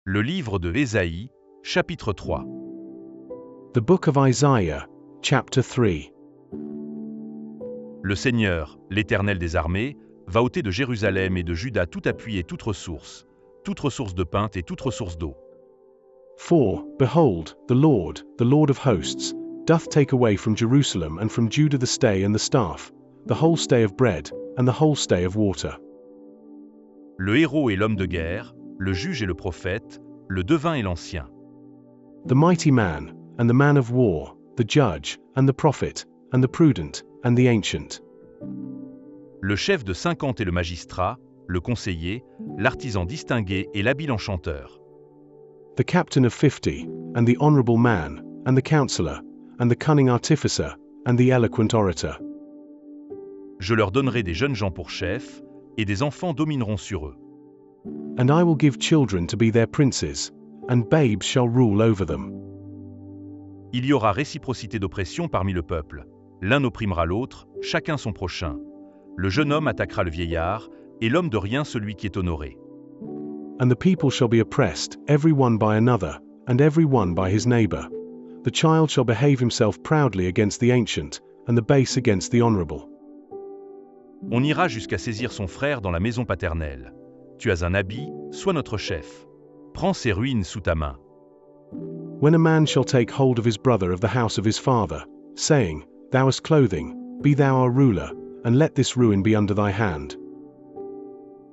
Le livre de Ésaïe, chapitre 3. The book of Isaiah, chapter 3. Le Seigneur, l'Éternel des armées, va ôter de Jérusalem et de Juda tout appui et toute ressource de pinte et toute ressource d'eau. For, behold, the Lord of hosts, doth take away from Jerusalem and from Judah the stay and the staff, the whole stay of bread, and the whole stay of water. Le héros et l'homme de guerre, le juge et le prophète, le devin et l'ancien. The mighty man, and the man of war, the judge, and the prophet, and the prudent, and the ancient. Le chef de 50 et le magistrat, le conseiller, l'artisan distingué et l'habile enchanteur. The captain of 50, and the honorable man, and the counselor, and the cunning artificer, and the eloquent orator. Je leur donnerai des jeunes gens pour chefs, et des enfants domineront sur eux. And I will give children to be their princes, and babes shall rule over them. Il y aura réciprocité d'oppression parmi le peuple. L'un opprimera l'autre, chacun son prochain. Le jeune homme attaquera le vieillard, et l'homme de rien celui qui est honoré. And the people shall be oppressed, every one by another, and every one by his neighbor. The child shall behave himself proudly against the ancient, and the base against the honorable. On ira jusqu'à saisir son frère dans la maison paternelle. Tu as un habit, sois notre chef. Prends ses ruines sous ta main. When a man shall take hold of his brother of the house of his father, saying, Thou hast clothing, be thou our ruler, and let this ruin be under thy hand.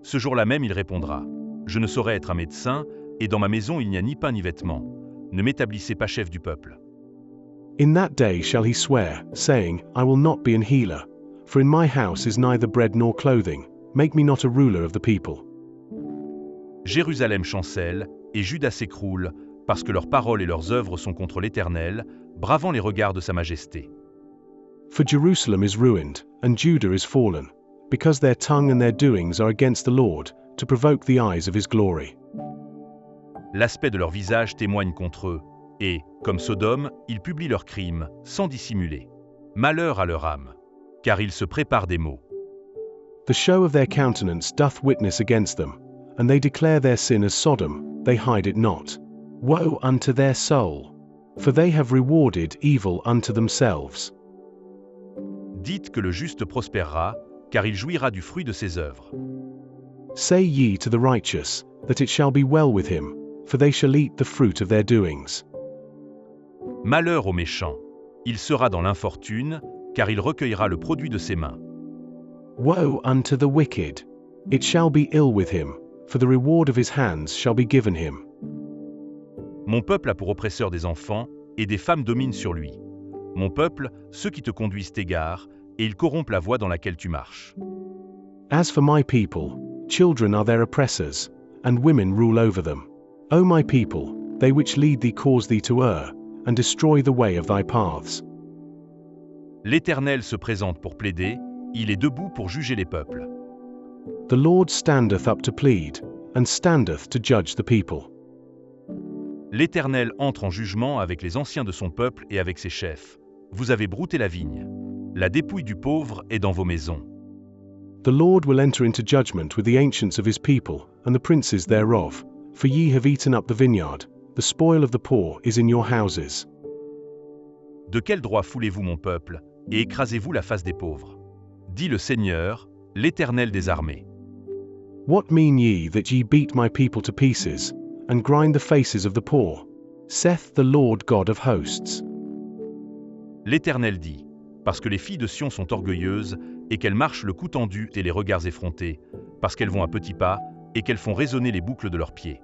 Ce jour-là même il répondra, Je ne saurais être un médecin, et dans ma maison il n'y a ni pain ni vêtements. Ne m'établissez pas chef du peuple. In that day shall he swear, saying, I will not be an healer, for in my house is neither bread nor clothing, make me not a ruler of the people. Jérusalem chancelle, et Juda s'écroule, parce que leurs paroles et leurs œuvres sont contre l'Éternel, bravant les regards de sa majesté. For Jerusalem is ruined, and Judah is fallen, because their tongue and their doings are against the Lord, to provoke the eyes of his glory. L'aspect de leur visage témoigne contre eux, et, comme Sodome, ils publient leurs crimes, sans dissimuler. Malheur à leur âme, car ils se préparent des maux. The show of their countenance doth witness against them, and they declare their sin as Sodom, they hide it not. Woe unto their soul! For they have rewarded evil unto themselves. Dites que le juste prospérera, car il jouira du fruit de ses œuvres. Say ye to the righteous, that it shall be well with him, for they shall eat the fruit of their doings. Malheur au méchant, il sera dans l'infortune, car il recueillera le produit de ses mains. Woe unto the wicked! It shall be ill with him, for the reward of his hands shall be given him. Mon peuple a pour oppresseur des enfants, et des femmes dominent sur lui. Mon peuple, ceux qui te conduisent t'égarent, et ils corrompent la voie dans laquelle tu marches. As for my people, children are their oppressors, and women rule over them. O my people, they which lead thee cause thee to err, and destroy the way of thy paths. L'Éternel se présente pour plaider, il est debout pour juger les peuples. The Lord standeth up to plead, and standeth to judge the people. L'Éternel entre en jugement avec les anciens de son peuple et avec ses chefs. Vous avez brouté la vigne. La dépouille du pauvre est dans vos maisons. The Lord will enter into judgment with the ancients of his people, and the princes thereof, for ye have eaten up the vineyard, the spoil of the poor is in your houses. De quel droit foulez-vous mon peuple, et écrasez-vous la face des pauvres? Dit le Seigneur, l'Éternel des armées. What mean ye that ye beat my people to pieces, and grind the faces of the poor? Saith the Lord God of hosts. L'Éternel dit, parce que les filles de Sion sont orgueilleuses, et qu'elles marchent le cou tendu et les regards effrontés, parce qu'elles vont à petits pas, et qu'elles font résonner les boucles de leurs pieds.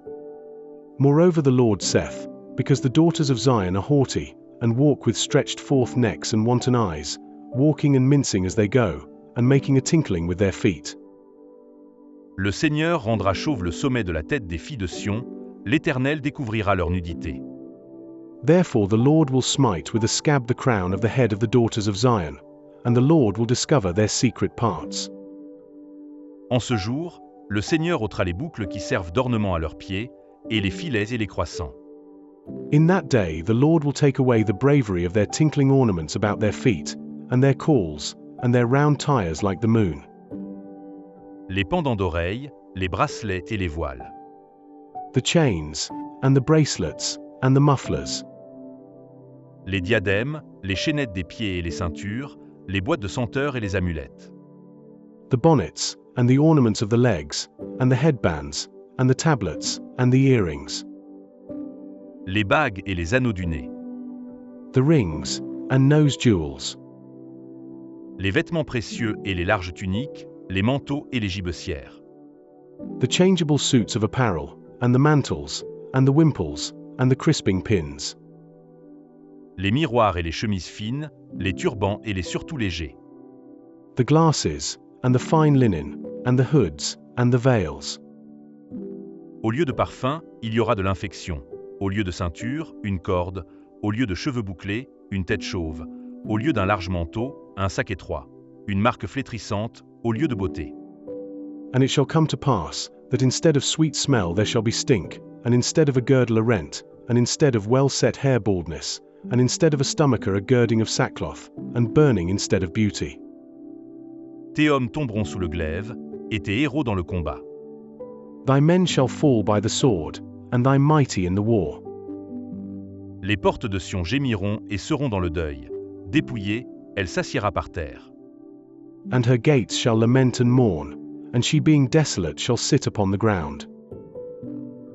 Moreover the Lord saith, because the daughters of Zion are haughty, and walk with stretched forth necks and wanton eyes, walking and mincing as they go, and making a tinkling with their feet. Le Seigneur rendra chauve le sommet de la tête des filles de Sion, l'Éternel découvrira leur nudité. Therefore the Lord will smite with a scab the crown of the head of the daughters of Zion, and the Lord will discover their secret parts. En ce jour, le Seigneur ôtera les boucles qui servent d'ornement à leurs pieds, et les filets et les croissants. In that day the Lord will take away the bravery of their tinkling ornaments about their feet, and their calls, and their round tires like the moon. Les pendants d'oreilles, les bracelets et les voiles. the chains, and the bracelets, and the mufflers, les diadèmes, les chaînettes des pieds et les ceintures, les boîtes de senteurs et les amulettes, the bonnets, and the ornaments of the legs, and the headbands, and the tablets, and the earrings, les bagues et les anneaux du nez, the rings, and nose jewels, les vêtements précieux et les larges tuniques, les manteaux et les gibecières, the changeable suits of apparel, and the mantles, and the wimples, and the crisping pins, les miroirs et les chemises fines, les turbans et les surtouts légers, the glasses, and the fine linen, and the hoods, and the veils. Au lieu de parfum, il y aura de l'infection. Au lieu de ceinture, une corde. Au lieu de cheveux bouclés, une tête chauve. Au lieu d'un large manteau, un sac étroit. Une marque flétrissante, au lieu de beauté. And it shall come to pass, that instead of sweet smell there shall be stink, and instead of a girdle a rent, and instead of well-set hair baldness, and instead of a stomacher a girding of sackcloth, and burning instead of beauty. Tes hommes tomberont sous le glaive, et tes héros dans le combat. Thy men shall fall by the sword, and thy mighty in the war. Les portes de Sion gémiront et seront dans le deuil. Dépouillée, elle s'assiera par terre. And her gates shall lament and mourn, and she being desolate shall sit upon the ground.